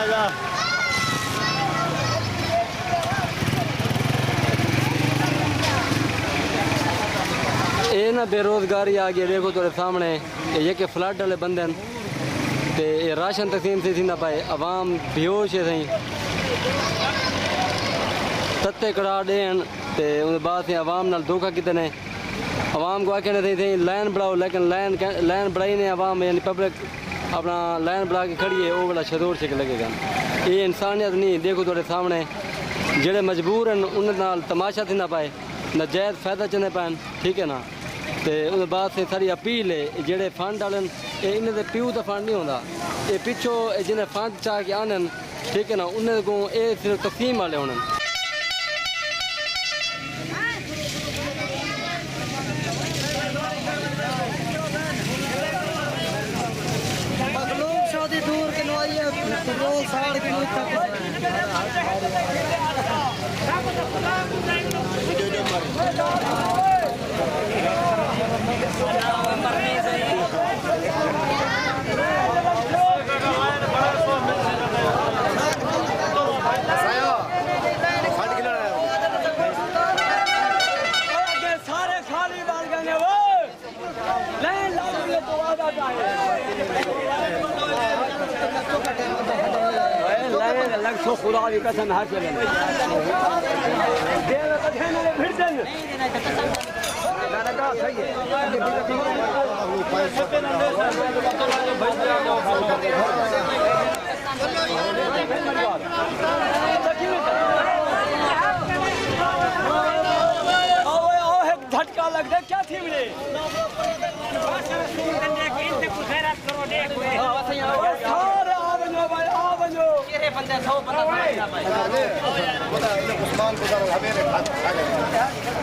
ये ना बेरोजगारी आ गई देखो तेरे सामने ये के फ्लड वाले बंदे ते ये राशन तकसीम से थी ना पाए अवाम बेहोश है सही तत्ते कड़ा देन ते उन बाद से अवाम नाल धोखा कितने अवाम को आखने थे लाइन बढ़ाओ लेकिन लाइन बढ़ाई ने अवाम यानी पब्लिक अपना लाइन बढ़ा के खड़ी है वो बड़ा शदूर से लगेगा ये इंसानियत नहीं देखो तेरे सामने जेड़े मजबूर हैं उन नाल तमाशा थी ना पाए नाजायज़ फायदा चने पैन ठीक है ना तो उस बाद से सारी अपील है जेड़े फंड वाले इन्हें तो प्यू का फंड नहीं होता ये पिछों जिन्हें फंड चाह के आने ठीक है ना उन्हें को ये सिर्फ तकसीम वाले होने दूर के रोज साढ़ के सारे खाली डाल गए वो लाइन लाओगे तो आधा अलग सो खुदा की कसम हाथ चले झटका लग गया क्या थी मुझे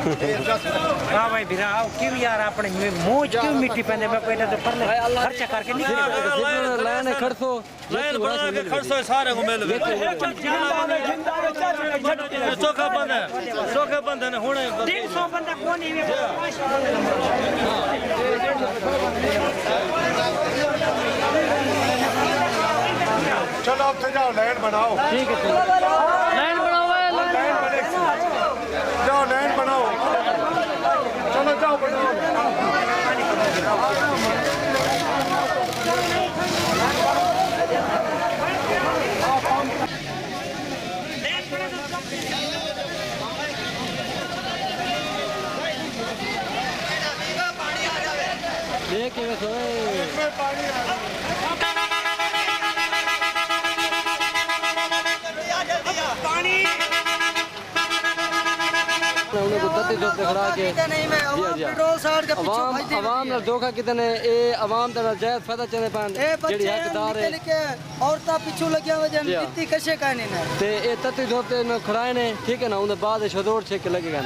हाँ भाई भिरा आओ क्यों यार अपने मुंह क्यों मिट्टी पहने मैं कोई तो पर खर्चा करके नहीं लाइन खड़सो लाइन बना के खड़सो सारे को मिल गए सोखा बंद है होने 300 बंदा कौन ही चलो अब तो जाओ लाइन बनाओ ठीक है लाइन बनाओ जाओ लाइन बनाओ चलो जाओ बनाओ देख के खड़ा के अवाम धोखा कितने ये अवाम का नाजायज फायदा चले पान जेडी हकदार है औरतां पिछू लगिया वजन कितनी कशे कहने ने ते ए तत्ती धोते न खड़ाए ने ठीक है ना उन बाद शदोर छे के लगेगा।